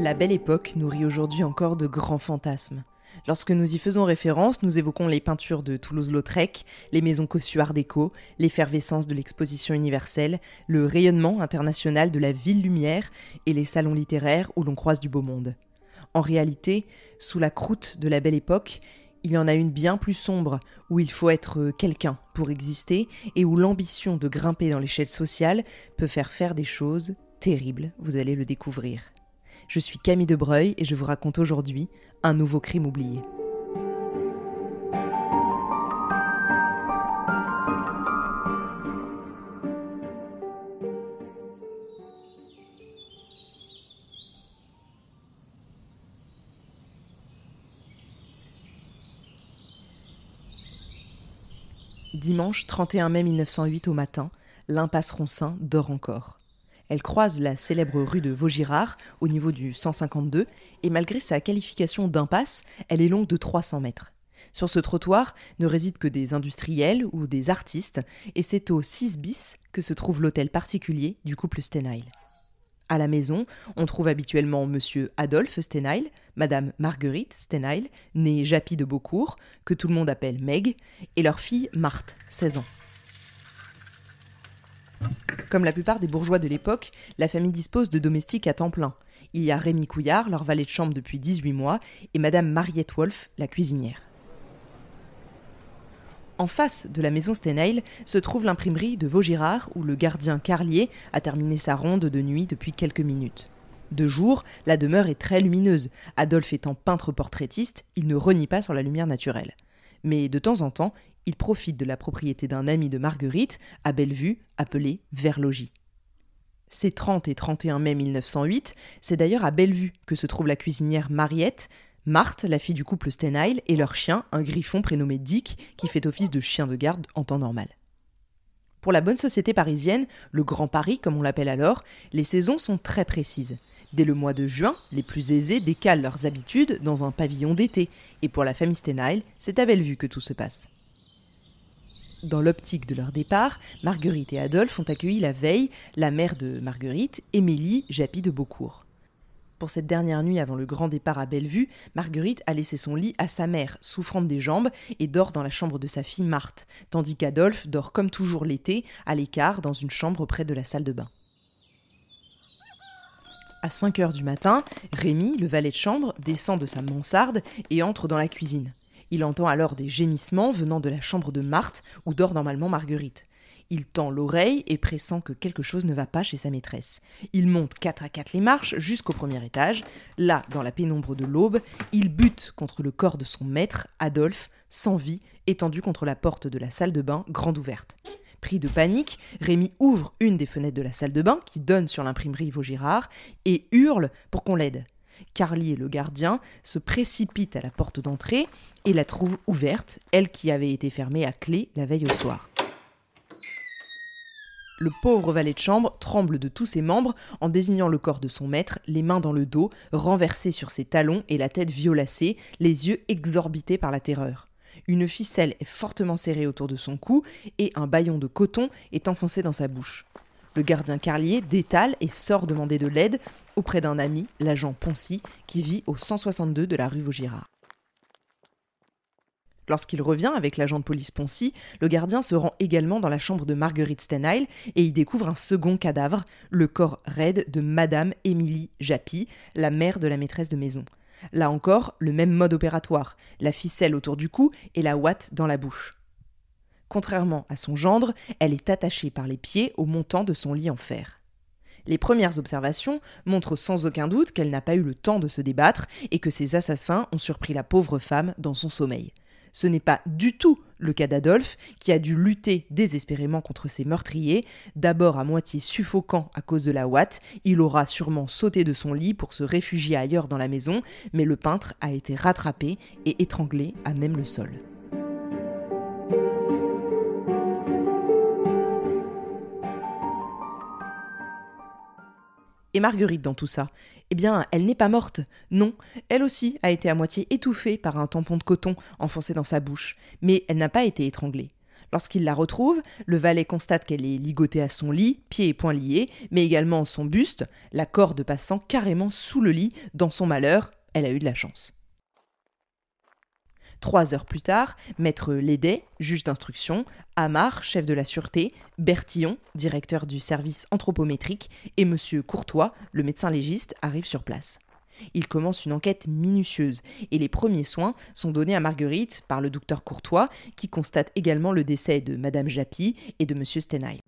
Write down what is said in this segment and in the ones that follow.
La Belle Époque nourrit aujourd'hui encore de grands fantasmes. Lorsque nous y faisons référence, nous évoquons les peintures de Toulouse-Lautrec, les maisons cossues art déco, l'effervescence de l'exposition universelle, le rayonnement international de la ville lumière et les salons littéraires où l'on croise du beau monde. En réalité, sous la croûte de la Belle Époque, il y en a une bien plus sombre, où il faut être quelqu'un pour exister et où l'ambition de grimper dans l'échelle sociale peut faire des choses terribles, vous allez le découvrir. Je suis Camille Debreuil et je vous raconte aujourd'hui un nouveau crime oublié. Dimanche 31 mai 1908 au matin, l'impasse Ronsin dort encore. Elle croise la célèbre rue de Vaugirard, au niveau du 152, et malgré sa qualification d'impasse, elle est longue de 300 mètres. Sur ce trottoir ne résident que des industriels ou des artistes, et c'est au 6 bis que se trouve l'hôtel particulier du couple Stenheil. À la maison, on trouve habituellement monsieur Adolphe Stenheil, madame Marguerite Stenheil, née Japy de Beaucourt, que tout le monde appelle Meg, et leur fille Marthe, 16 ans. Comme la plupart des bourgeois de l'époque, la famille dispose de domestiques à temps plein. Il y a Rémi Couillard, leur valet de chambre depuis 18 mois, et madame Mariette Wolf, la cuisinière. En face de la maison Stenheil se trouve l'imprimerie de Vaugirard, où le gardien Carlier a terminé sa ronde de nuit depuis quelques minutes. De jour, la demeure est très lumineuse. Adolphe étant peintre portraitiste, il ne renie pas sur la lumière naturelle. Mais de temps en temps, il profite de la propriété d'un ami de Marguerite, à Bellevue, appelé Verlogis. C'est 30 et 31 mai 1908, c'est d'ailleurs à Bellevue que se trouve la cuisinière Mariette, Marthe, la fille du couple Stenheil, et leur chien, un griffon prénommé Dick, qui fait office de chien de garde en temps normal. Pour la bonne société parisienne, le Grand Paris comme on l'appelle alors, les saisons sont très précises. Dès le mois de juin, les plus aisés décalent leurs habitudes dans un pavillon d'été, et pour la famille Stenheil, c'est à Bellevue que tout se passe. Dans l'optique de leur départ, Marguerite et Adolphe ont accueilli la veille la mère de Marguerite, Émilie Japy de Beaucourt. Pour cette dernière nuit avant le grand départ à Bellevue, Marguerite a laissé son lit à sa mère, souffrante des jambes, et dort dans la chambre de sa fille Marthe, tandis qu'Adolphe dort comme toujours l'été, à l'écart, dans une chambre près de la salle de bain. À 5 heures du matin, Rémi, le valet de chambre, descend de sa mansarde et entre dans la cuisine. Il entend alors des gémissements venant de la chambre de Marthe, où dort normalement Marguerite. Il tend l'oreille et pressent que quelque chose ne va pas chez sa maîtresse. Il monte 4 à 4 les marches jusqu'au premier étage. Là, dans la pénombre de l'aube, il bute contre le corps de son maître, Adolphe, sans vie, étendu contre la porte de la salle de bain, grande ouverte. Pris de panique, Rémi ouvre une des fenêtres de la salle de bain, qui donne sur l'imprimerie Vaugirard, et hurle pour qu'on l'aide. Carlier, le gardien, se précipite à la porte d'entrée et la trouve ouverte, elle qui avait été fermée à clé la veille au soir. Le pauvre valet de chambre tremble de tous ses membres en désignant le corps de son maître, les mains dans le dos, renversé sur ses talons et la tête violacée, les yeux exorbités par la terreur. Une ficelle est fortement serrée autour de son cou et un bâillon de coton est enfoncé dans sa bouche. Le gardien Carlier détale et sort demander de l'aide auprès d'un ami, l'agent Poncy, qui vit au 162 de la rue Vaugirard. Lorsqu'il revient avec l'agent de police Poncy, le gardien se rend également dans la chambre de Marguerite Stenheil et y découvre un second cadavre, le corps raide de madame Émilie Japy, la mère de la maîtresse de maison. Là encore, le même mode opératoire, la ficelle autour du cou et la ouate dans la bouche. Contrairement à son gendre, elle est attachée par les pieds au montant de son lit en fer. Les premières observations montrent sans aucun doute qu'elle n'a pas eu le temps de se débattre et que ses assassins ont surpris la pauvre femme dans son sommeil. Ce n'est pas du tout le cas d'Adolphe, qui a dû lutter désespérément contre ses meurtriers. D'abord à moitié suffocant à cause de la ouate, il aura sûrement sauté de son lit pour se réfugier ailleurs dans la maison, mais le peintre a été rattrapé et étranglé à même le sol. Et Marguerite dans tout ça? Eh bien, elle n'est pas morte. Non, elle aussi a été à moitié étouffée par un tampon de coton enfoncé dans sa bouche. Mais elle n'a pas été étranglée. Lorsqu'il la retrouve, le valet constate qu'elle est ligotée à son lit, pieds et poings liés, mais également son buste, la corde passant carrément sous le lit. Dans son malheur, elle a eu de la chance. 3 heures plus tard, maître Lédet, juge d'instruction, Amar, chef de la sûreté, Bertillon, directeur du service anthropométrique, et monsieur Courtois, le médecin légiste, arrivent sur place. Ils commencent une enquête minutieuse et les premiers soins sont donnés à Marguerite par le docteur Courtois qui constate également le décès de madame Japy et de monsieur Stenheil.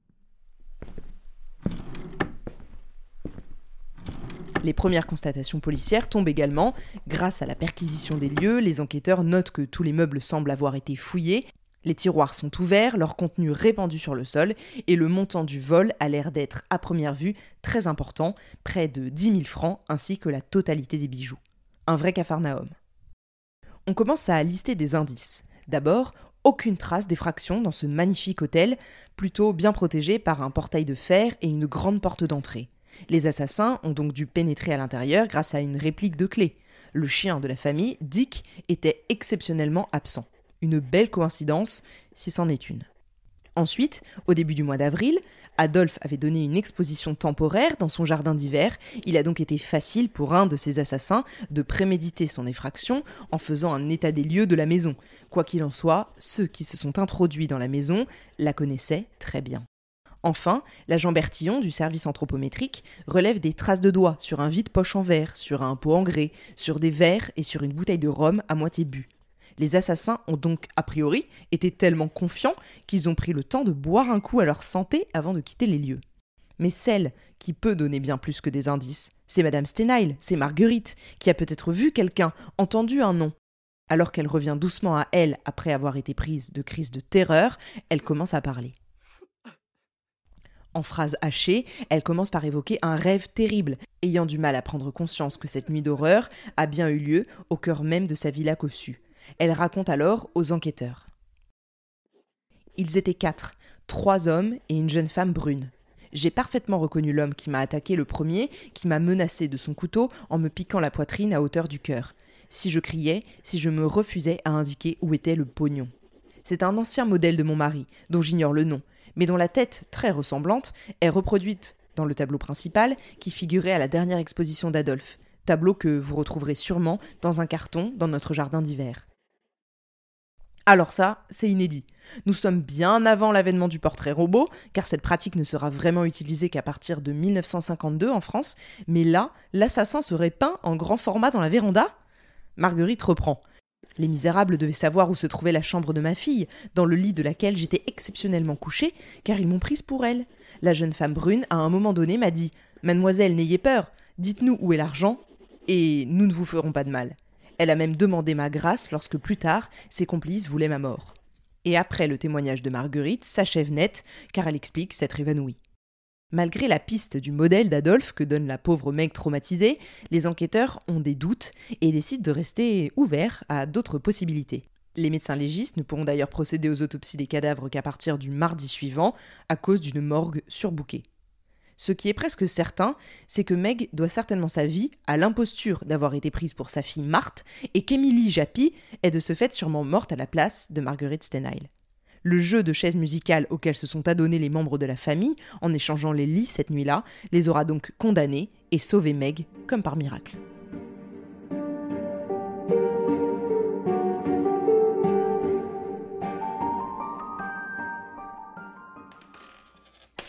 Les premières constatations policières tombent également. Grâce à la perquisition des lieux, les enquêteurs notent que tous les meubles semblent avoir été fouillés. Les tiroirs sont ouverts, leur contenu répandu sur le sol, et le montant du vol a l'air d'être, à première vue, très important, près de 10 000 francs, ainsi que la totalité des bijoux. Un vrai capharnaüm. On commence à lister des indices. D'abord, aucune trace d'effraction dans ce magnifique hôtel, plutôt bien protégé par un portail de fer et une grande porte d'entrée. Les assassins ont donc dû pénétrer à l'intérieur grâce à une réplique de clé. Le chien de la famille, Dick, était exceptionnellement absent. Une belle coïncidence, si c'en est une. Ensuite, au début du mois d'avril, Adolphe avait donné une exposition temporaire dans son jardin d'hiver. Il a donc été facile pour un de ses assassins de préméditer son effraction en faisant un état des lieux de la maison. Quoi qu'il en soit, ceux qui se sont introduits dans la maison la connaissaient très bien. Enfin, l'agent Bertillon du service anthropométrique relève des traces de doigts sur un vide-poche en verre, sur un pot en grès, sur des verres et sur une bouteille de rhum à moitié bu. Les assassins ont donc, a priori, été tellement confiants qu'ils ont pris le temps de boire un coup à leur santé avant de quitter les lieux. Mais celle qui peut donner bien plus que des indices, c'est madame Stenheil, c'est Marguerite, qui a peut-être vu quelqu'un, entendu un nom. Alors qu'elle revient doucement à elle après avoir été prise de crise de terreur, elle commence à parler. En phrases hachées, elle commence par évoquer un rêve terrible, ayant du mal à prendre conscience que cette nuit d'horreur a bien eu lieu au cœur même de sa villa cossue. Elle raconte alors aux enquêteurs. Ils étaient 4, 3 hommes et une jeune femme brune. J'ai parfaitement reconnu l'homme qui m'a attaqué le premier, qui m'a menacé de son couteau en me piquant la poitrine à hauteur du cœur. Si je criais, si je me refusais à indiquer où était le pognon. C'est un ancien modèle de mon mari, dont j'ignore le nom, mais dont la tête, très ressemblante, est reproduite dans le tableau principal qui figurait à la dernière exposition d'Adolphe, tableau que vous retrouverez sûrement dans un carton dans notre jardin d'hiver. Alors ça, c'est inédit. Nous sommes bien avant l'avènement du portrait robot, car cette pratique ne sera vraiment utilisée qu'à partir de 1952 en France, mais là, l'assassin serait peint en grand format dans la véranda ? Marguerite reprend. Les misérables devaient savoir où se trouvait la chambre de ma fille, dans le lit de laquelle j'étais exceptionnellement couchée, car ils m'ont prise pour elle. La jeune femme brune, à un moment donné, m'a dit « Mademoiselle, n'ayez peur, dites-nous où est l'argent, et nous ne vous ferons pas de mal. » Elle a même demandé ma grâce lorsque plus tard, ses complices voulaient ma mort. Et après le témoignage de Marguerite s'achève net, car elle explique s'être évanouie. Malgré la piste du modèle d'Adolphe que donne la pauvre Meg traumatisée, les enquêteurs ont des doutes et décident de rester ouverts à d'autres possibilités. Les médecins légistes ne pourront d'ailleurs procéder aux autopsies des cadavres qu'à partir du mardi suivant, à cause d'une morgue surbookée. Ce qui est presque certain, c'est que Meg doit certainement sa vie à l'imposture d'avoir été prise pour sa fille Marthe et qu'Émilie Japy est de ce fait sûrement morte à la place de Marguerite Stenheil. Le jeu de chaises musicales auquel se sont adonnés les membres de la famille en échangeant les lits cette nuit-là les aura donc condamnés et sauvé Meg comme par miracle.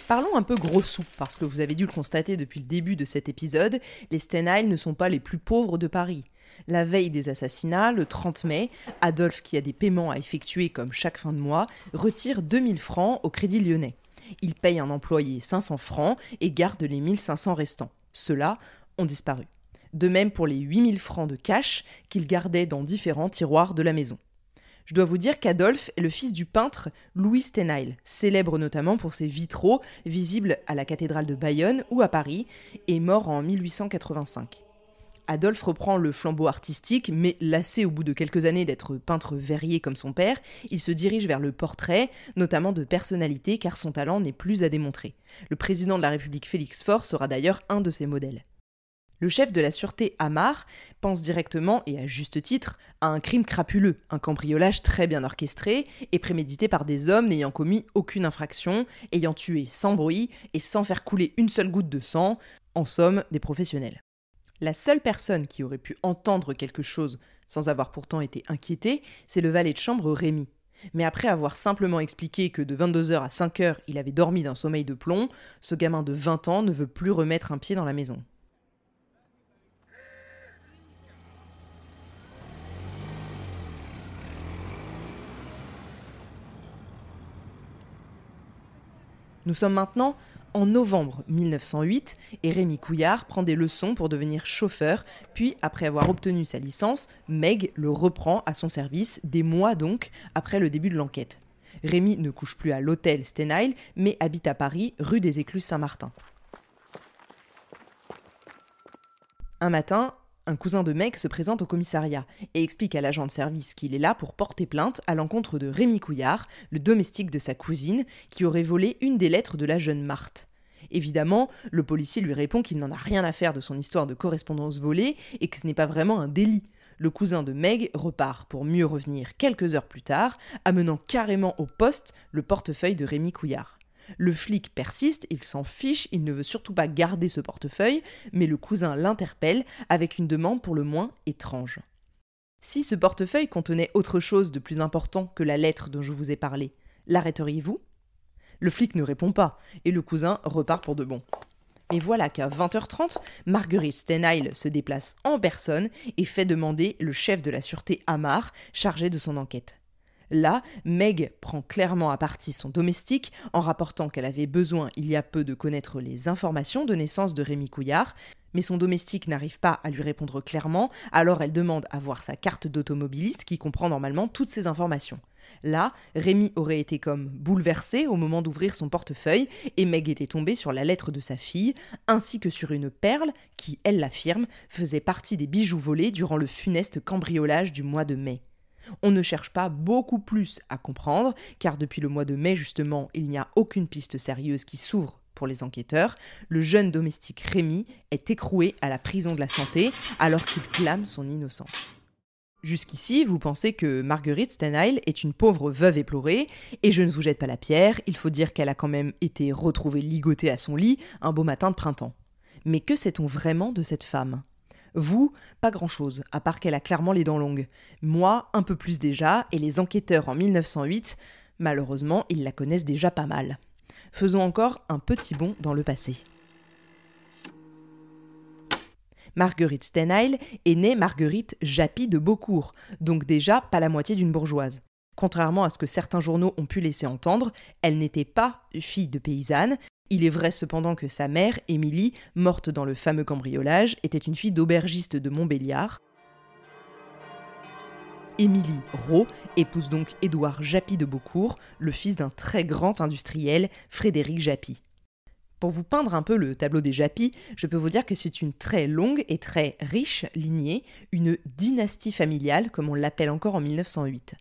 Parlons un peu gros sous, parce que vous avez dû le constater depuis le début de cet épisode, les Stenheil ne sont pas les plus pauvres de Paris. La veille des assassinats, le 30 mai, Adolphe, qui a des paiements à effectuer comme chaque fin de mois, retire 2000 francs au Crédit Lyonnais. Il paye un employé 500 francs et garde les 1500 restants. Ceux-là ont disparu. De même pour les 8000 francs de cash qu'il gardait dans différents tiroirs de la maison. Je dois vous dire qu'Adolphe est le fils du peintre Louis Stenheil, célèbre notamment pour ses vitraux visibles à la cathédrale de Bayonne ou à Paris, et mort en 1885. Adolphe reprend le flambeau artistique, mais lassé au bout de quelques années d'être peintre verrier comme son père, il se dirige vers le portrait, notamment de personnalités, car son talent n'est plus à démontrer. Le président de la République Félix Faure sera d'ailleurs un de ses modèles. Le chef de la sûreté Amar pense directement, et à juste titre, à un crime crapuleux, un cambriolage très bien orchestré et prémédité par des hommes n'ayant commis aucune infraction, ayant tué sans bruit et sans faire couler une seule goutte de sang, en somme des professionnels. La seule personne qui aurait pu entendre quelque chose sans avoir pourtant été inquiété, c'est le valet de chambre Rémi. Mais après avoir simplement expliqué que de 22h à 5h il avait dormi d'un sommeil de plomb, ce gamin de 20 ans ne veut plus remettre un pied dans la maison. Nous sommes maintenant en novembre 1908 et Rémi Couillard prend des leçons pour devenir chauffeur, puis après avoir obtenu sa licence, Meg le reprend à son service, des mois donc après le début de l'enquête. Rémi ne couche plus à l'hôtel Stenheil, mais habite à Paris, rue des Écluses Saint-Martin. Un matin, un cousin de Meg se présente au commissariat et explique à l'agent de service qu'il est là pour porter plainte à l'encontre de Rémi Couillard, le domestique de sa cousine, qui aurait volé une des lettres de la jeune Marthe. Évidemment, le policier lui répond qu'il n'en a rien à faire de son histoire de correspondance volée et que ce n'est pas vraiment un délit. Le cousin de Meg repart pour mieux revenir quelques heures plus tard, amenant carrément au poste le portefeuille de Rémi Couillard. Le flic persiste, il s'en fiche, il ne veut surtout pas garder ce portefeuille, mais le cousin l'interpelle avec une demande pour le moins étrange. Si ce portefeuille contenait autre chose de plus important que la lettre dont je vous ai parlé, l'arrêteriez-vous ? Le flic ne répond pas, et le cousin repart pour de bon. Mais voilà qu'à 20h30, Marguerite Stenheil se déplace en personne et fait demander le chef de la sûreté Amar, chargé de son enquête. Là, Meg prend clairement à partie son domestique en rapportant qu'elle avait besoin il y a peu de connaître les informations de naissance de Rémi Couillard, mais son domestique n'arrive pas à lui répondre clairement, alors elle demande à voir sa carte d'automobiliste qui comprend normalement toutes ces informations. Là, Rémi aurait été comme bouleversé au moment d'ouvrir son portefeuille et Meg était tombée sur la lettre de sa fille, ainsi que sur une perle qui, elle l'affirme, faisait partie des bijoux volés durant le funeste cambriolage du mois de mai. On ne cherche pas beaucoup plus à comprendre, car depuis le mois de mai justement, il n'y a aucune piste sérieuse qui s'ouvre pour les enquêteurs. Le jeune domestique Rémi est écroué à la prison de la Santé alors qu'il clame son innocence. Jusqu'ici, vous pensez que Marguerite Stenheil est une pauvre veuve éplorée, et je ne vous jette pas la pierre, il faut dire qu'elle a quand même été retrouvée ligotée à son lit un beau matin de printemps. Mais que sait-on vraiment de cette femme ? Vous, pas grand-chose, à part qu'elle a clairement les dents longues. Moi, un peu plus déjà, et les enquêteurs en 1908, malheureusement, ils la connaissent déjà pas mal. Faisons encore un petit bond dans le passé. Marguerite Stenheil est née Marguerite Japy de Beaucourt, donc déjà pas la moitié d'une bourgeoise. Contrairement à ce que certains journaux ont pu laisser entendre, elle n'était pas fille de paysanne. Il est vrai cependant que sa mère, Émilie, morte dans le fameux cambriolage, était une fille d'aubergiste de Montbéliard. Émilie Rault épouse donc Édouard Japy de Beaucourt, le fils d'un très grand industriel, Frédéric Japy. Pour vous peindre un peu le tableau des Japy, je peux vous dire que c'est une très longue et très riche lignée, une dynastie familiale comme on l'appelle encore en 1908.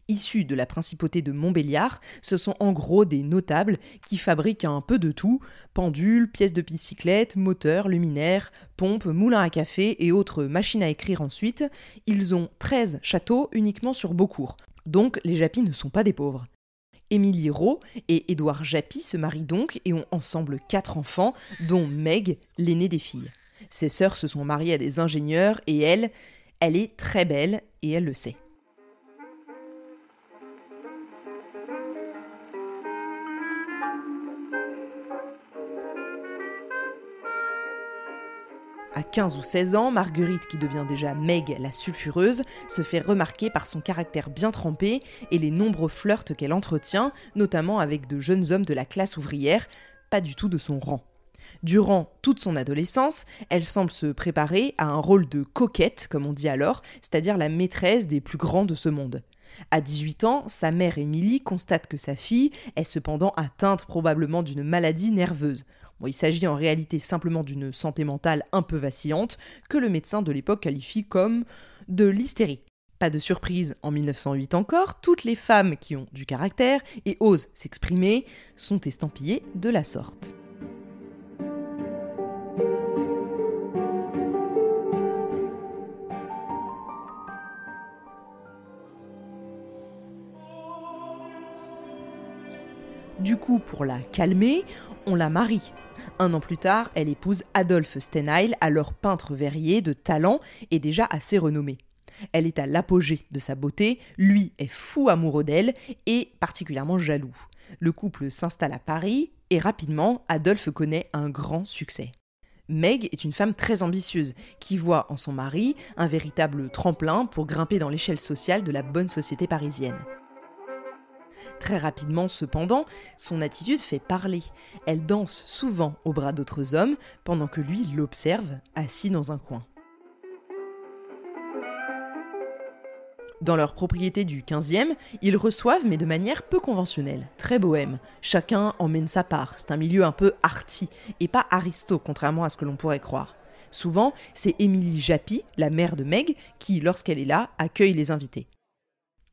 Issus de la principauté de Montbéliard, ce sont en gros des notables qui fabriquent un peu de tout, pendules, pièces de bicyclette, moteurs, luminaires, pompes, moulins à café et autres machines à écrire ensuite. Ils ont 13 châteaux uniquement sur Beaucourt, donc les Japy ne sont pas des pauvres. Émilie Rault et Édouard Japy se marient donc et ont ensemble 4 enfants, dont Meg, l'aînée des filles. Ses sœurs se sont mariées à des ingénieurs et elle est très belle et elle le sait. À 15 ou 16 ans, Marguerite, qui devient déjà Meg la sulfureuse, se fait remarquer par son caractère bien trempé et les nombreux flirts qu'elle entretient, notamment avec de jeunes hommes de la classe ouvrière, pas du tout de son rang. Durant toute son adolescence, elle semble se préparer à un rôle de coquette, comme on dit alors, c'est-à-dire la maîtresse des plus grands de ce monde. À 18 ans, sa mère Émilie constate que sa fille est cependant atteinte probablement d'une maladie nerveuse. Il s'agit en réalité simplement d'une santé mentale un peu vacillante que le médecin de l'époque qualifie comme de l'hystérie. Pas de surprise, en 1908 encore, toutes les femmes qui ont du caractère et osent s'exprimer sont estampillées de la sorte. Du coup, pour la calmer, on la marie. Un an plus tard, elle épouse Adolphe Stenheil, alors peintre verrier de talent et déjà assez renommé. Elle est à l'apogée de sa beauté, lui est fou amoureux d'elle et particulièrement jaloux. Le couple s'installe à Paris et rapidement, Adolphe connaît un grand succès. Meg est une femme très ambitieuse qui voit en son mari un véritable tremplin pour grimper dans l'échelle sociale de la bonne société parisienne. Très rapidement, cependant, son attitude fait parler. Elle danse souvent au bras d'autres hommes pendant que lui l'observe, assis dans un coin. Dans leur propriété du 15e, ils reçoivent, mais de manière peu conventionnelle, très bohème. Chacun emmène sa part, c'est un milieu un peu arty, et pas aristo, contrairement à ce que l'on pourrait croire. Souvent, c'est Émilie Japy, la mère de Meg, qui, lorsqu'elle est là, accueille les invités.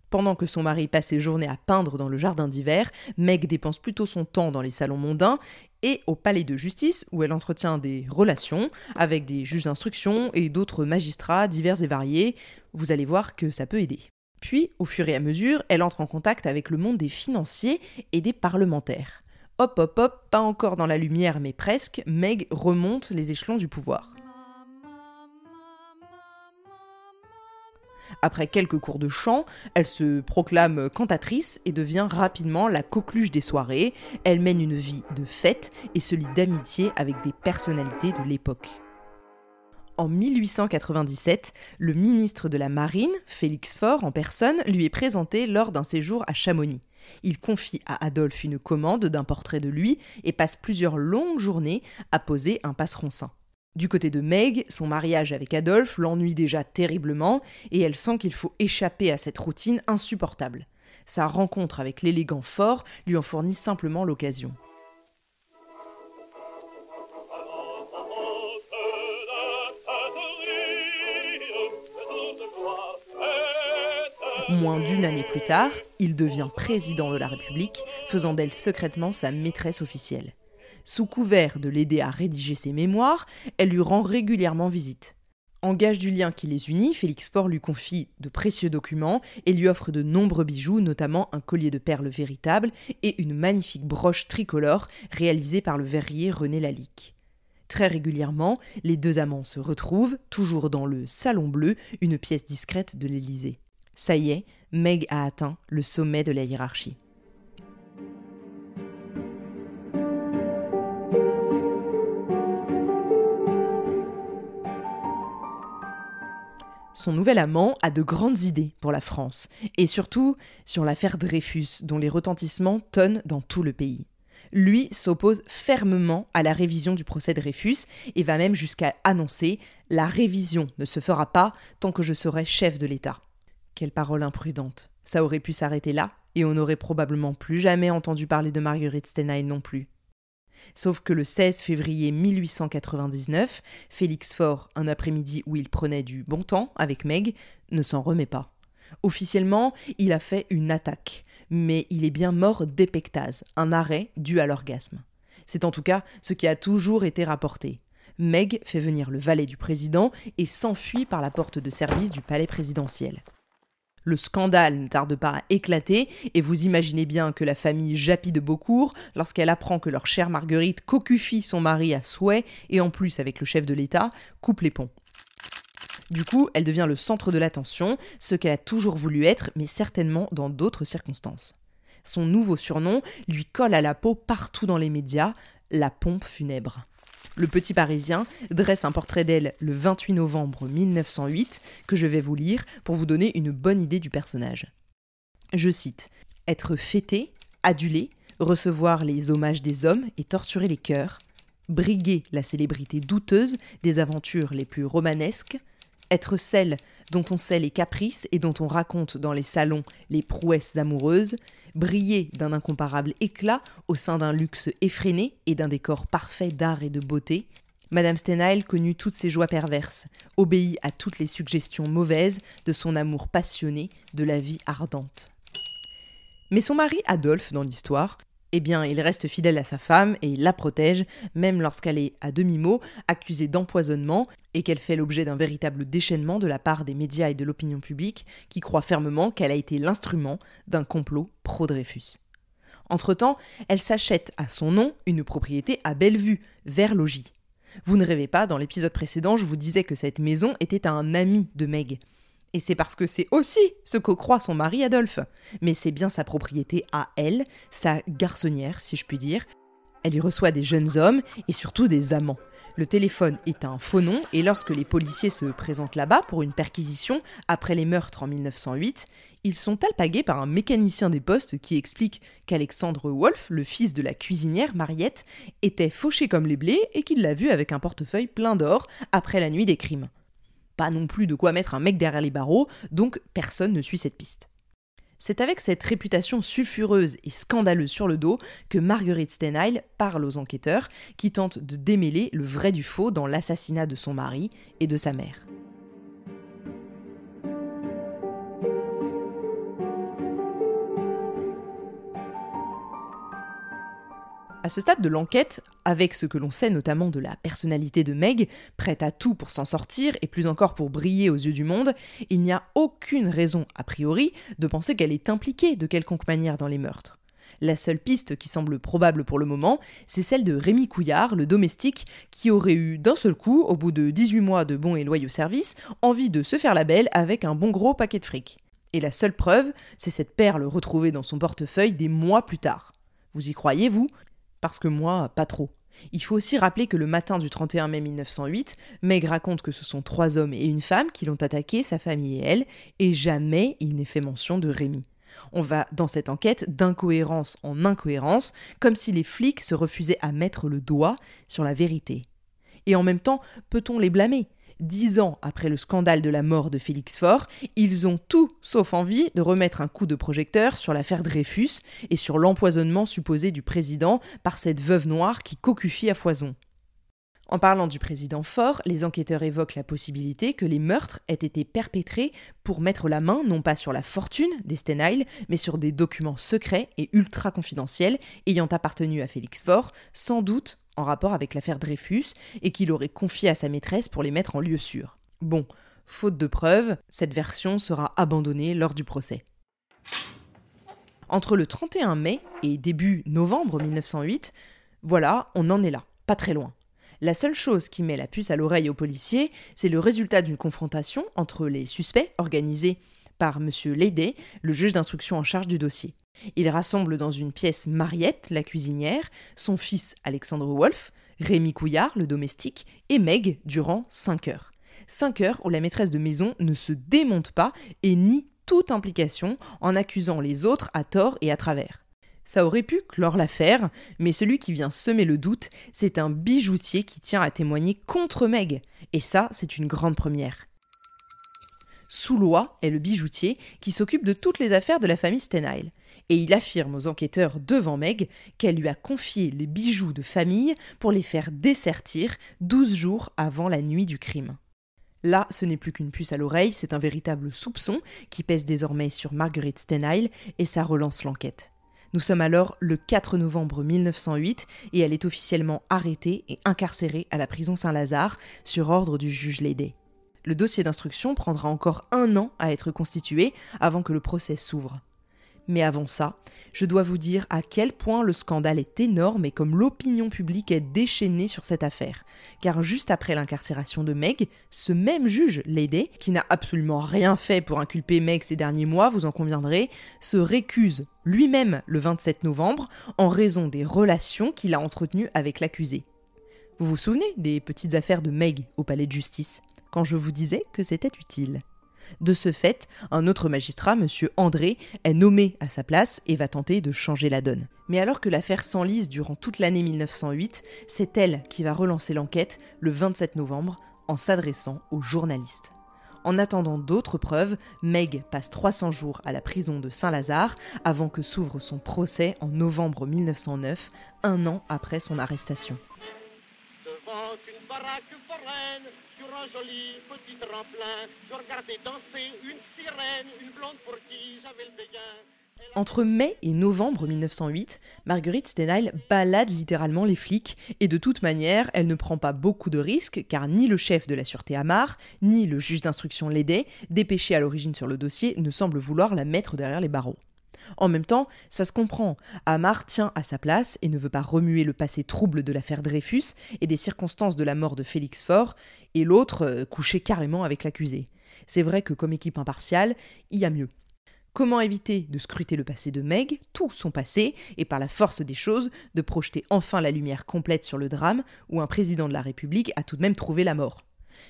Pendant que son mari passe ses journées à peindre dans le jardin d'hiver, Meg dépense plutôt son temps dans les salons mondains et au palais de justice où elle entretient des relations avec des juges d'instruction et d'autres magistrats divers et variés. Vous allez voir que ça peut aider. Puis, au fur et à mesure, elle entre en contact avec le monde des financiers et des parlementaires. Hop, hop, hop, pas encore dans la lumière mais presque, Meg remonte les échelons du pouvoir. Après quelques cours de chant, elle se proclame cantatrice et devient rapidement la coqueluche des soirées. Elle mène une vie de fête et se lie d'amitié avec des personnalités de l'époque. En 1897, le ministre de la Marine, Félix Faure en personne, lui est présenté lors d'un séjour à Chamonix. Il confie à Adolphe une commande d'un portrait de lui et passe plusieurs longues journées à poser un passeronsin. Du côté de Meg, son mariage avec Adolphe l'ennuie déjà terriblement et elle sent qu'il faut échapper à cette routine insupportable. Sa rencontre avec l'élégant Faure lui en fournit simplement l'occasion. Moins d'une année plus tard, il devient président de la République, faisant d'elle secrètement sa maîtresse officielle. Sous couvert de l'aider à rédiger ses mémoires, elle lui rend régulièrement visite. En gage du lien qui les unit, Félix Faure lui confie de précieux documents et lui offre de nombreux bijoux, notamment un collier de perles véritable et une magnifique broche tricolore réalisée par le verrier René Lalique. Très régulièrement, les deux amants se retrouvent, toujours dans le Salon Bleu, une pièce discrète de l'Élysée. Ça y est, Meg a atteint le sommet de la hiérarchie. Son nouvel amant a de grandes idées pour la France, et surtout sur l'affaire Dreyfus, dont les retentissements tonnent dans tout le pays. Lui s'oppose fermement à la révision du procès Dreyfus et va même jusqu'à annoncer « La révision ne se fera pas tant que je serai chef de l'État ». Quelle parole imprudente. Ça aurait pu s'arrêter là, et on n'aurait probablement plus jamais entendu parler de Marguerite Stenheil non plus. Sauf que le 16 février 1899, Félix Faure, un après-midi où il prenait du bon temps avec Meg, ne s'en remet pas. Officiellement, il a fait une attaque, mais il est bien mort d'épectase, un arrêt dû à l'orgasme. C'est en tout cas ce qui a toujours été rapporté. Meg fait venir le valet du président et s'enfuit par la porte de service du palais présidentiel. Le scandale ne tarde pas à éclater et vous imaginez bien que la famille Japy de Beaucourt, lorsqu'elle apprend que leur chère Marguerite cocufie son mari à souhait et en plus avec le chef de l'État, coupe les ponts. Du coup, elle devient le centre de l'attention, ce qu'elle a toujours voulu être, mais certainement dans d'autres circonstances. Son nouveau surnom lui colle à la peau partout dans les médias, la pompe funèbre. Le Petit Parisien dresse un portrait d'elle le 28 novembre 1908 que je vais vous lire pour vous donner une bonne idée du personnage. Je cite « Être fêté, adulé, recevoir les hommages des hommes et torturer les cœurs, briguer la célébrité douteuse des aventures les plus romanesques, être celle dont on sait les caprices et dont on raconte dans les salons les prouesses amoureuses, briller d'un incomparable éclat au sein d'un luxe effréné et d'un décor parfait d'art et de beauté. Madame Stenheil connut toutes ses joies perverses, obéit à toutes les suggestions mauvaises de son amour passionné, de la vie ardente. » Mais son mari Adolphe, dans l'histoire, eh bien, il reste fidèle à sa femme et il la protège, même lorsqu'elle est, à demi-mot, accusée d'empoisonnement et qu'elle fait l'objet d'un véritable déchaînement de la part des médias et de l'opinion publique qui croient fermement qu'elle a été l'instrument d'un complot pro-Dreyfus. Entre-temps, elle s'achète à son nom une propriété à Bellevue, vers Logis. Vous ne rêvez pas, dans l'épisode précédent, je vous disais que cette maison était un ami de Meg. Et c'est parce que c'est aussi ce que croit son mari Adolphe. Mais c'est bien sa propriété à elle, sa garçonnière si je puis dire. Elle y reçoit des jeunes hommes et surtout des amants. Le téléphone est un faux nom et lorsque les policiers se présentent là-bas pour une perquisition après les meurtres en 1908, ils sont alpagués par un mécanicien des postes qui explique qu'Alexandre Wolff, le fils de la cuisinière Mariette, était fauché comme les blés et qu'il l'a vu avec un portefeuille plein d'or après la nuit des crimes. Pas non plus de quoi mettre un mec derrière les barreaux, donc personne ne suit cette piste. C'est avec cette réputation sulfureuse et scandaleuse sur le dos que Marguerite Stenheil parle aux enquêteurs qui tentent de démêler le vrai du faux dans l'assassinat de son mari et de sa mère. À ce stade de l'enquête, avec ce que l'on sait notamment de la personnalité de Meg, prête à tout pour s'en sortir et plus encore pour briller aux yeux du monde, il n'y a aucune raison, a priori, de penser qu'elle est impliquée de quelconque manière dans les meurtres. La seule piste qui semble probable pour le moment, c'est celle de Rémi Couillard, le domestique, qui aurait eu d'un seul coup, au bout de 18 mois de bons et loyaux services, envie de se faire la belle avec un bon gros paquet de fric. Et la seule preuve, c'est cette perle retrouvée dans son portefeuille des mois plus tard. Vous y croyez, vous ? Parce que moi, pas trop. Il faut aussi rappeler que le matin du 31 mai 1908, Meg raconte que ce sont 3 hommes et une femme qui l'ont attaqué, sa famille et elle, et jamais il n'est fait mention de Rémi. On va, dans cette enquête, d'incohérence en incohérence, comme si les flics se refusaient à mettre le doigt sur la vérité. Et en même temps, peut-on les blâmer ? 10 ans après le scandale de la mort de Félix Faure, ils ont tout sauf envie de remettre un coup de projecteur sur l'affaire Dreyfus et sur l'empoisonnement supposé du président par cette veuve noire qui cocufie à foison. En parlant du président Faure, les enquêteurs évoquent la possibilité que les meurtres aient été perpétrés pour mettre la main non pas sur la fortune des Stenheil, mais sur des documents secrets et ultra confidentiels ayant appartenu à Félix Faure, sans doute en rapport avec l'affaire Dreyfus, et qu'il aurait confié à sa maîtresse pour les mettre en lieu sûr. Bon, faute de preuves, cette version sera abandonnée lors du procès. Entre le 31 mai et début novembre 1908, voilà, on en est là, pas très loin. La seule chose qui met la puce à l'oreille aux policiers, c'est le résultat d'une confrontation entre les suspects organisée par M. Leydet, le juge d'instruction en charge du dossier. Il rassemble dans une pièce Mariette, la cuisinière, son fils Alexandre Wolff, Rémi Couillard, le domestique, et Meg durant 5 heures. 5 heures où la maîtresse de maison ne se démonte pas et nie toute implication en accusant les autres à tort et à travers. Ça aurait pu clore l'affaire, mais celui qui vient semer le doute, c'est un bijoutier qui tient à témoigner contre Meg. Et ça, c'est une grande première. Soulois est le bijoutier qui s'occupe de toutes les affaires de la famille Stenheil. Et il affirme aux enquêteurs devant Meg qu'elle lui a confié les bijoux de famille pour les faire dessertir 12 jours avant la nuit du crime. Là, ce n'est plus qu'une puce à l'oreille, c'est un véritable soupçon qui pèse désormais sur Marguerite Stenheil et ça relance l'enquête. Nous sommes alors le 4 novembre 1908 et elle est officiellement arrêtée et incarcérée à la prison Saint-Lazare sur ordre du juge Leydet. Le dossier d'instruction prendra encore 1 an à être constitué avant que le procès s'ouvre. Mais avant ça, je dois vous dire à quel point le scandale est énorme et comme l'opinion publique est déchaînée sur cette affaire. Car juste après l'incarcération de Meg, ce même juge, Leydet, qui n'a absolument rien fait pour inculper Meg ces derniers mois, vous en conviendrez, se récuse lui-même le 27 novembre en raison des relations qu'il a entretenues avec l'accusé. Vous vous souvenez des petites affaires de Meg au palais de justice, quand je vous disais que c'était utile ? De ce fait, un autre magistrat, M. André, est nommé à sa place et va tenter de changer la donne. Mais alors que l'affaire s'enlise durant toute l'année 1908, c'est elle qui va relancer l'enquête le 27 novembre en s'adressant aux journalistes. En attendant d'autres preuves, Meg passe 300 jours à la prison de Saint-Lazare avant que s'ouvre son procès en novembre 1909, 1 an après son arrestation. Devant une baraque foraine, sur un joli petit tremplin, je regardais danser une sirène, une blonde pour qui j'avais le béguin. Entre mai et novembre 1908, Marguerite Stenheil balade littéralement les flics et de toute manière, elle ne prend pas beaucoup de risques car ni le chef de la sûreté Amar, ni le juge d'instruction Leydet, dépêché à l'origine sur le dossier, ne semblent vouloir la mettre derrière les barreaux. En même temps, ça se comprend. Amar tient à sa place et ne veut pas remuer le passé trouble de l'affaire Dreyfus et des circonstances de la mort de Félix Faure, et l'autre coucher carrément avec l'accusé. C'est vrai que comme équipe impartiale, il y a mieux. Comment éviter de scruter le passé de Meg, tout son passé, et par la force des choses, de projeter enfin la lumière complète sur le drame où un président de la République a tout de même trouvé la mort?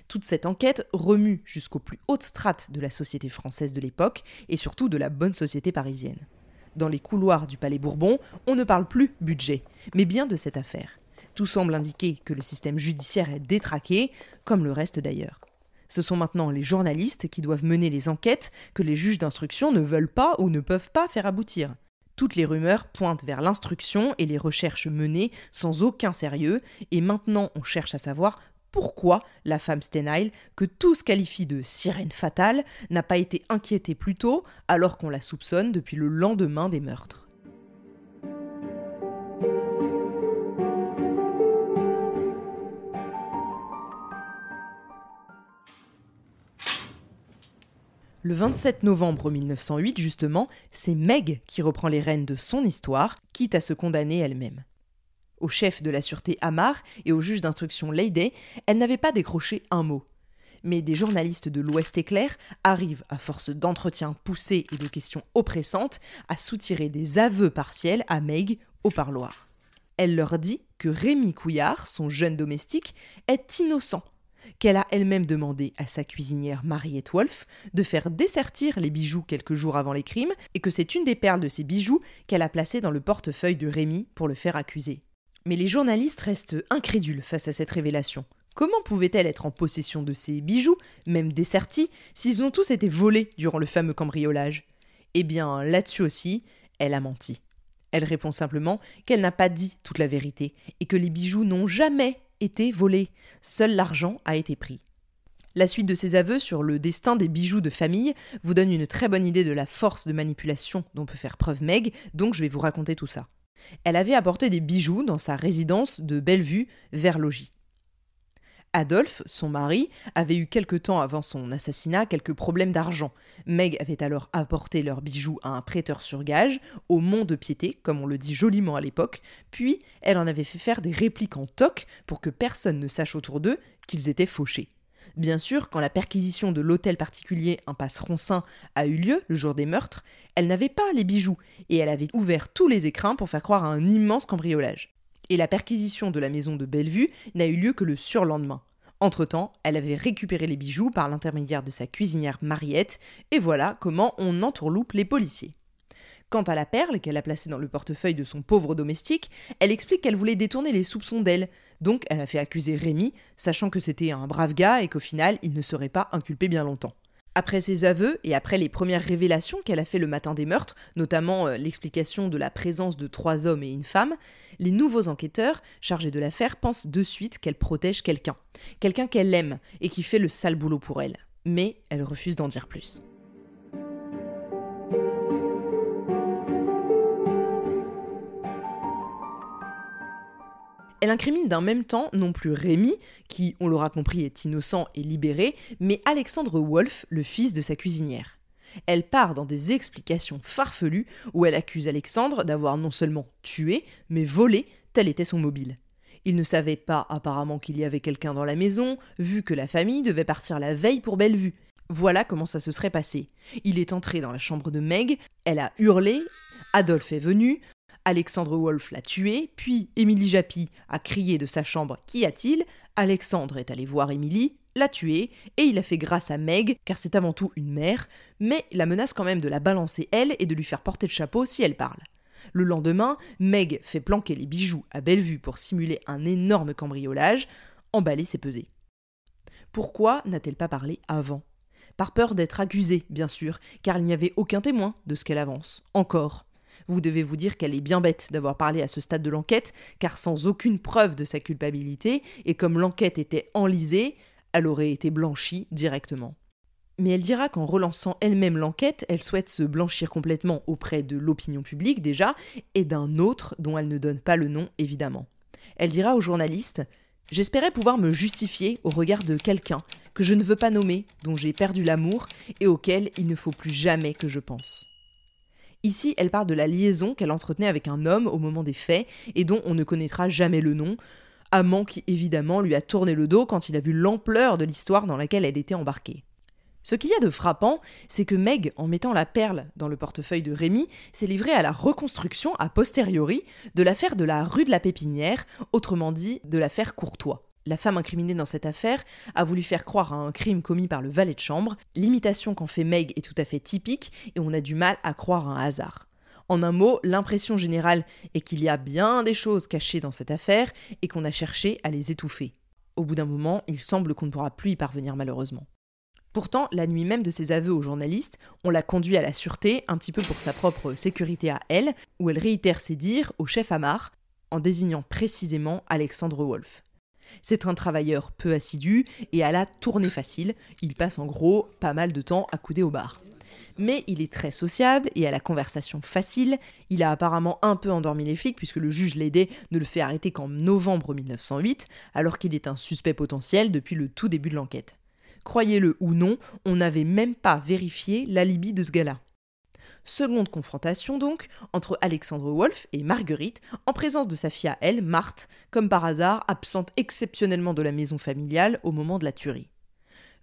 Toute cette enquête remue jusqu'aux plus hautes strates de la société française de l'époque et surtout de la bonne société parisienne. Dans les couloirs du Palais Bourbon, on ne parle plus budget, mais bien de cette affaire. Tout semble indiquer que le système judiciaire est détraqué, comme le reste d'ailleurs. Ce sont maintenant les journalistes qui doivent mener les enquêtes que les juges d'instruction ne veulent pas ou ne peuvent pas faire aboutir. Toutes les rumeurs pointent vers l'instruction et les recherches menées sans aucun sérieux, et maintenant on cherche à savoir pourquoi la femme Stenheil, que tous qualifient de sirène fatale, n'a pas été inquiétée plus tôt alors qu'on la soupçonne depuis le lendemain des meurtres. Le 27 novembre 1908, justement, c'est Meg qui reprend les rênes de son histoire, quitte à se condamner elle-même. Au chef de la sûreté Amar et au juge d'instruction Leydet, elle n'avait pas décroché un mot. Mais des journalistes de l'Ouest éclair arrivent, à force d'entretiens poussés et de questions oppressantes, à soutirer des aveux partiels à Meg au parloir. Elle leur dit que Rémi Couillard, son jeune domestique, est innocent, qu'elle a elle-même demandé à sa cuisinière Mariette Wolf de faire dessertir les bijoux quelques jours avant les crimes et que c'est une des perles de ces bijoux qu'elle a placées dans le portefeuille de Rémi pour le faire accuser. Mais les journalistes restent incrédules face à cette révélation. Comment pouvait-elle être en possession de ces bijoux, même dessertis, s'ils ont tous été volés durant le fameux cambriolage? Eh bien, là-dessus aussi, elle a menti. Elle répond simplement qu'elle n'a pas dit toute la vérité et que les bijoux n'ont jamais été volés. Seul l'argent a été pris. La suite de ses aveux sur le destin des bijoux de famille vous donne une très bonne idée de la force de manipulation dont peut faire preuve Meg, donc je vais vous raconter tout ça. Elle avait apporté des bijoux dans sa résidence de Bellevue, vers Logis. Adolphe, son mari, avait eu quelque temps avant son assassinat quelques problèmes d'argent. Meg avait alors apporté leurs bijoux à un prêteur sur gage, au Mont-de-Piété, comme on le dit joliment à l'époque, puis elle en avait fait faire des répliques en toc pour que personne ne sache autour d'eux qu'ils étaient fauchés. Bien sûr, quand la perquisition de l'hôtel particulier Impasse Ronsin a eu lieu le jour des meurtres, elle n'avait pas les bijoux et elle avait ouvert tous les écrins pour faire croire à un immense cambriolage. Et la perquisition de la maison de Bellevue n'a eu lieu que le surlendemain. Entre-temps, elle avait récupéré les bijoux par l'intermédiaire de sa cuisinière Mariette, et voilà comment on entourloupe les policiers. Quant à la perle qu'elle a placée dans le portefeuille de son pauvre domestique, elle explique qu'elle voulait détourner les soupçons d'elle, donc elle a fait accuser Rémi, sachant que c'était un brave gars et qu'au final, il ne serait pas inculpé bien longtemps. Après ses aveux et après les premières révélations qu'elle a fait le matin des meurtres, notamment l'explication de la présence de 3 hommes et une femme, les nouveaux enquêteurs chargés de l'affaire pensent de suite qu'elle protège quelqu'un qu'elle aime et qui fait le sale boulot pour elle. Mais elle refuse d'en dire plus. Elle incrimine d'un même temps non plus Rémi, qui, on l'aura compris, est innocent et libéré, mais Alexandre Wolf, le fils de sa cuisinière. Elle part dans des explications farfelues où elle accuse Alexandre d'avoir non seulement tué, mais volé, tel était son mobile. Il ne savait pas apparemment qu'il y avait quelqu'un dans la maison, vu que la famille devait partir la veille pour Bellevue. Voilà comment ça se serait passé. Il est entré dans la chambre de Meg, elle a hurlé, Adolphe est venu, Alexandre Wolf l'a tué, puis Émilie Japy a crié de sa chambre « Qu'y a-t-il ?» Alexandre est allé voir Émilie, l'a tuée, et il a fait grâce à Meg, car c'est avant tout une mère, mais la menace quand même de la balancer elle et de lui faire porter le chapeau si elle parle. Le lendemain, Meg fait planquer les bijoux à Bellevue pour simuler un énorme cambriolage, emballer c'est peser. Pourquoi n'a-t-elle pas parlé avant ? Par peur d'être accusée, bien sûr, car il n'y avait aucun témoin de ce qu'elle avance, encore. Vous devez vous dire qu'elle est bien bête d'avoir parlé à ce stade de l'enquête, car sans aucune preuve de sa culpabilité, et comme l'enquête était enlisée, elle aurait été blanchie directement. Mais elle dira qu'en relançant elle-même l'enquête, elle souhaite se blanchir complètement auprès de l'opinion publique déjà, et d'un autre dont elle ne donne pas le nom évidemment. Elle dira aux journalistes « J'espérais pouvoir me justifier au regard de quelqu'un que je ne veux pas nommer, dont j'ai perdu l'amour, et auquel il ne faut plus jamais que je pense. » Ici, elle parle de la liaison qu'elle entretenait avec un homme au moment des faits et dont on ne connaîtra jamais le nom, amant qui évidemment lui a tourné le dos quand il a vu l'ampleur de l'histoire dans laquelle elle était embarquée. Ce qu'il y a de frappant, c'est que Meg, en mettant la perle dans le portefeuille de Rémi, s'est livrée à la reconstruction a posteriori de l'affaire de la rue de la Pépinière, autrement dit de l'affaire Courtois. La femme incriminée dans cette affaire a voulu faire croire à un crime commis par le valet de chambre. L'imitation qu'en fait Meg est tout à fait typique et on a du mal à croire à un hasard. En un mot, l'impression générale est qu'il y a bien des choses cachées dans cette affaire et qu'on a cherché à les étouffer. Au bout d'un moment, il semble qu'on ne pourra plus y parvenir malheureusement. Pourtant, la nuit même de ses aveux aux journalistes, on l'a conduit à la sûreté, un petit peu pour sa propre sécurité à elle, où elle réitère ses dires au chef Amar, en désignant précisément Alexandre Wolf. C'est un travailleur peu assidu et à la tournée facile, il passe en gros pas mal de temps accoudé au bar. Mais il est très sociable et à la conversation facile, il a apparemment un peu endormi les flics puisque le juge Lédé ne le fait arrêter qu'en novembre 1908, alors qu'il est un suspect potentiel depuis le tout début de l'enquête. Croyez-le ou non, on n'avait même pas vérifié l'alibi de ce gars-là. Seconde confrontation donc, entre Alexandre Wolf et Marguerite, en présence de sa fille à elle, Marthe, comme par hasard, absente exceptionnellement de la maison familiale au moment de la tuerie.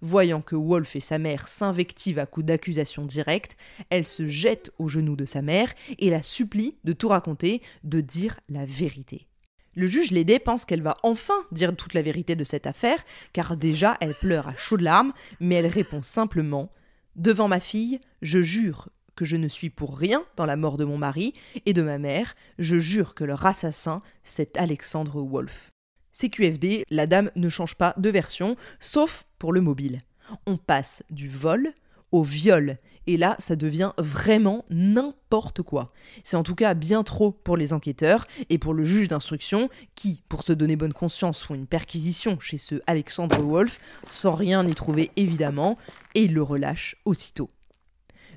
Voyant que Wolf et sa mère s'invectivent à coups d'accusations directes, elle se jette aux genoux de sa mère et la supplie de tout raconter, de dire la vérité. Le juge Lédé pense qu'elle va enfin dire toute la vérité de cette affaire, car déjà elle pleure à chaudes larmes, mais elle répond simplement « Devant ma fille, je jure que je ne suis pour rien dans la mort de mon mari et de ma mère, je jure que leur assassin, c'est Alexandre Wolf. » CQFD, la dame ne change pas de version, sauf pour le mobile. On passe du vol au viol, et là, ça devient vraiment n'importe quoi. C'est en tout cas bien trop pour les enquêteurs et pour le juge d'instruction qui, pour se donner bonne conscience, font une perquisition chez ce Alexandre Wolf, sans rien y trouver évidemment, et il le relâche aussitôt.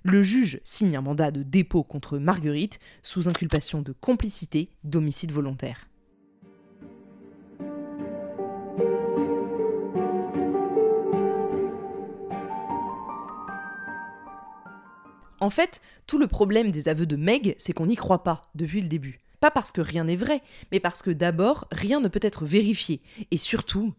Le juge signe un mandat de dépôt contre Marguerite sous inculpation de complicité d'homicide volontaire. En fait, tout le problème des aveux de Meg, c'est qu'on n'y croit pas, depuis le début. Pas parce que rien n'est vrai, mais parce que d'abord, rien ne peut être vérifié. Et surtout,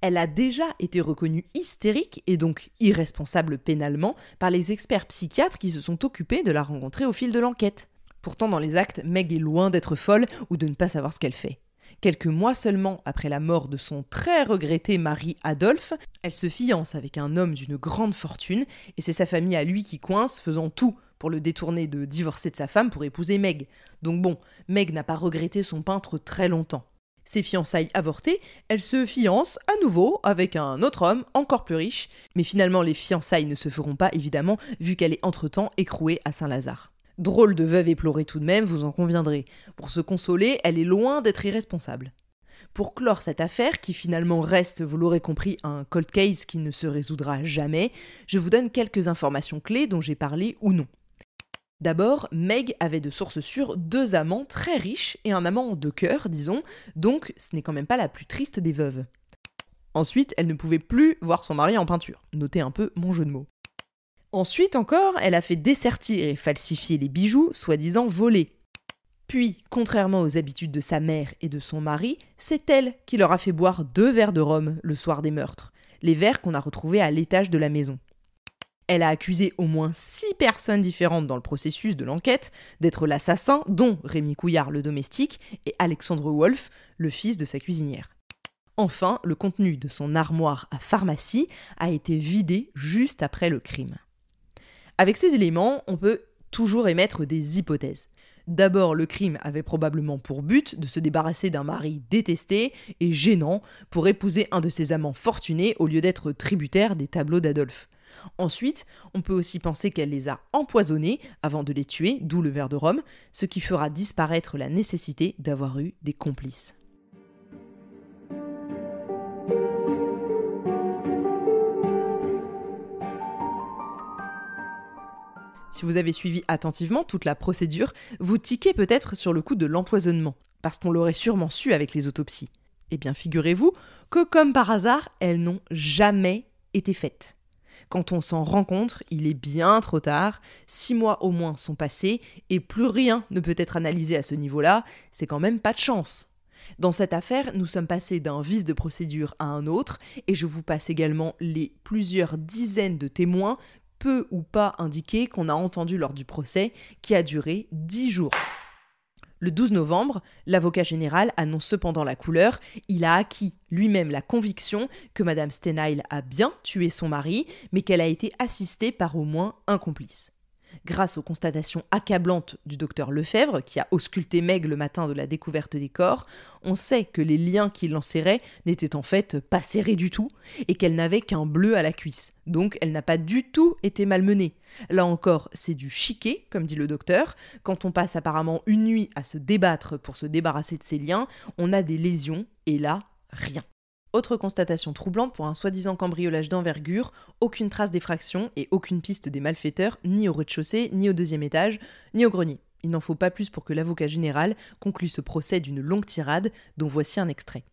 elle a déjà été reconnue hystérique et donc irresponsable pénalement par les experts psychiatres qui se sont occupés de la rencontrer au fil de l'enquête. Pourtant, dans les actes, Meg est loin d'être folle ou de ne pas savoir ce qu'elle fait. Quelques mois seulement après la mort de son très regretté mari Adolphe, elle se fiance avec un homme d'une grande fortune et c'est sa famille à lui qui coince, faisant tout pour le détourner de divorcer de sa femme pour épouser Meg. Donc bon, Meg n'a pas regretté son peintre très longtemps. Ses fiançailles avortées, elle se fiance à nouveau avec un autre homme encore plus riche, mais finalement les fiançailles ne se feront pas évidemment vu qu'elle est entre-temps écrouée à Saint-Lazare. Drôle de veuve éplorée tout de même, vous en conviendrez. Pour se consoler, elle est loin d'être irresponsable. Pour clore cette affaire, qui finalement reste, vous l'aurez compris, un cold case qui ne se résoudra jamais, je vous donne quelques informations clés dont j'ai parlé ou non. D'abord, Meg avait de sources sûres 2 amants très riches et un amant de cœur, disons, donc ce n'est quand même pas la plus triste des veuves. Ensuite, elle ne pouvait plus voir son mari en peinture. Notez un peu mon jeu de mots. Ensuite encore, elle a fait dessertir et falsifier les bijoux, soi-disant volés. Puis, contrairement aux habitudes de sa mère et de son mari, c'est elle qui leur a fait boire 2 verres de rhum le soir des meurtres, les verres qu'on a retrouvés à l'étage de la maison. Elle a accusé au moins 6 personnes différentes dans le processus de l'enquête d'être l'assassin, dont Rémi Couillard, le domestique, et Alexandre Wolf, le fils de sa cuisinière. Enfin, le contenu de son armoire à pharmacie a été vidé juste après le crime. Avec ces éléments, on peut toujours émettre des hypothèses. D'abord, le crime avait probablement pour but de se débarrasser d'un mari détesté et gênant pour épouser un de ses amants fortunés au lieu d'être tributaire des tableaux d'Adolphe. Ensuite, on peut aussi penser qu'elle les a empoisonnés avant de les tuer, d'où le verre de rhum, ce qui fera disparaître la nécessité d'avoir eu des complices. Si vous avez suivi attentivement toute la procédure, vous tiquez peut-être sur le coup de l'empoisonnement, parce qu'on l'aurait sûrement su avec les autopsies. Eh bien, figurez-vous que, comme par hasard, elles n'ont jamais été faites. Quand on s'en rend compte, il est bien trop tard, 6 mois au moins sont passés et plus rien ne peut être analysé à ce niveau-là, c'est quand même pas de chance. Dans cette affaire, nous sommes passés d'un vice de procédure à un autre et je vous passe également les plusieurs dizaines de témoins, peu ou pas indiqués, qu'on a entendus lors du procès qui a duré 10 jours. Le 12 novembre, l'avocat général annonce cependant la couleur. Il a acquis lui-même la conviction que Madame Stenheil a bien tué son mari, mais qu'elle a été assistée par au moins un complice. Grâce aux constatations accablantes du docteur Lefebvre, qui a ausculté Meg le matin de la découverte des corps, on sait que les liens qui l'enserraient n'étaient en fait pas serrés du tout et qu'elle n'avait qu'un bleu à la cuisse. Donc elle n'a pas du tout été malmenée. Là encore, c'est du chiquet, comme dit le docteur. Quand on passe apparemment une nuit à se débattre pour se débarrasser de ses liens, on a des lésions et là, rien. Autre constatation troublante pour un soi-disant cambriolage d'envergure, aucune trace d'effraction et aucune piste des malfaiteurs, ni au rez-de-chaussée, ni au deuxième étage, ni au grenier. Il n'en faut pas plus pour que l'avocat général conclue ce procès d'une longue tirade, dont voici un extrait.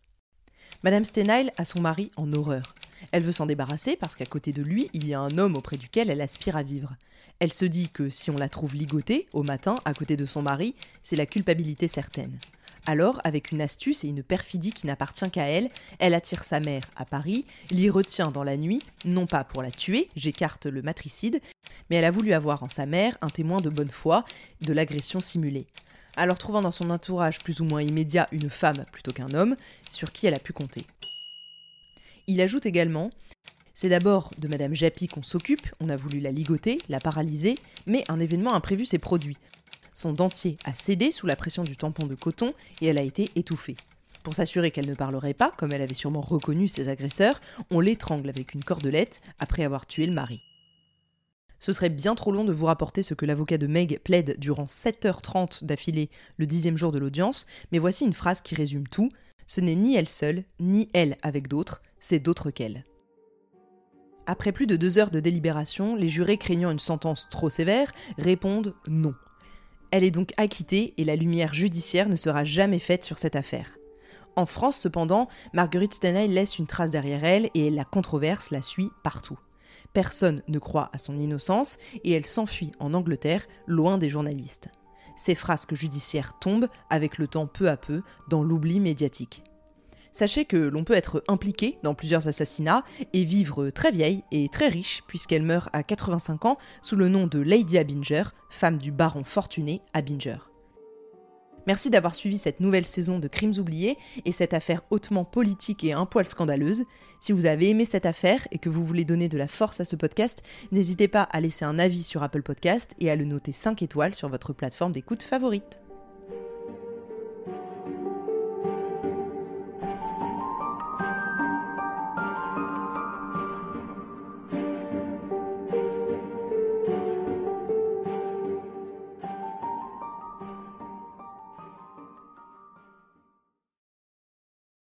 Madame Stenheil a son mari en horreur. Elle veut s'en débarrasser parce qu'à côté de lui, il y a un homme auprès duquel elle aspire à vivre. Elle se dit que si on la trouve ligotée, au matin, à côté de son mari, c'est la culpabilité certaine. Alors, avec une astuce et une perfidie qui n'appartient qu'à elle, elle attire sa mère à Paris, l'y retient dans la nuit, non pas pour la tuer, j'écarte le matricide, mais elle a voulu avoir en sa mère un témoin de bonne foi de l'agression simulée. Alors trouvant dans son entourage plus ou moins immédiat une femme plutôt qu'un homme, sur qui elle a pu compter. Il ajoute également « C'est d'abord de Madame Japy qu'on s'occupe, on a voulu la ligoter, la paralyser, mais un événement imprévu s'est produit. Son dentier a cédé sous la pression du tampon de coton et elle a été étouffée. Pour s'assurer qu'elle ne parlerait pas, comme elle avait sûrement reconnu ses agresseurs, on l'étrangle avec une cordelette après avoir tué le mari. » Ce serait bien trop long de vous rapporter ce que l'avocat de Meg plaide durant 7h30 d'affilée le 10e jour de l'audience, mais voici une phrase qui résume tout. Ce n'est ni elle seule, ni elle avec d'autres, c'est d'autres qu'elle. Après plus de 2 heures de délibération, les jurés craignant une sentence trop sévère répondent non. Elle est donc acquittée et la lumière judiciaire ne sera jamais faite sur cette affaire. En France, cependant, Marguerite Stenheil laisse une trace derrière elle et la controverse la suit partout. Personne ne croit à son innocence et elle s'enfuit en Angleterre, loin des journalistes. Ses frasques judiciaires tombent, avec le temps peu à peu, dans l'oubli médiatique. Sachez que l'on peut être impliqué dans plusieurs assassinats et vivre très vieille et très riche puisqu'elle meurt à 85 ans sous le nom de Lady Abinger, femme du baron fortuné Abinger. Merci d'avoir suivi cette nouvelle saison de Crimes oubliés et cette affaire hautement politique et un poil scandaleuse. Si vous avez aimé cette affaire et que vous voulez donner de la force à ce podcast, n'hésitez pas à laisser un avis sur Apple Podcast et à le noter 5 étoiles sur votre plateforme d'écoute favorite.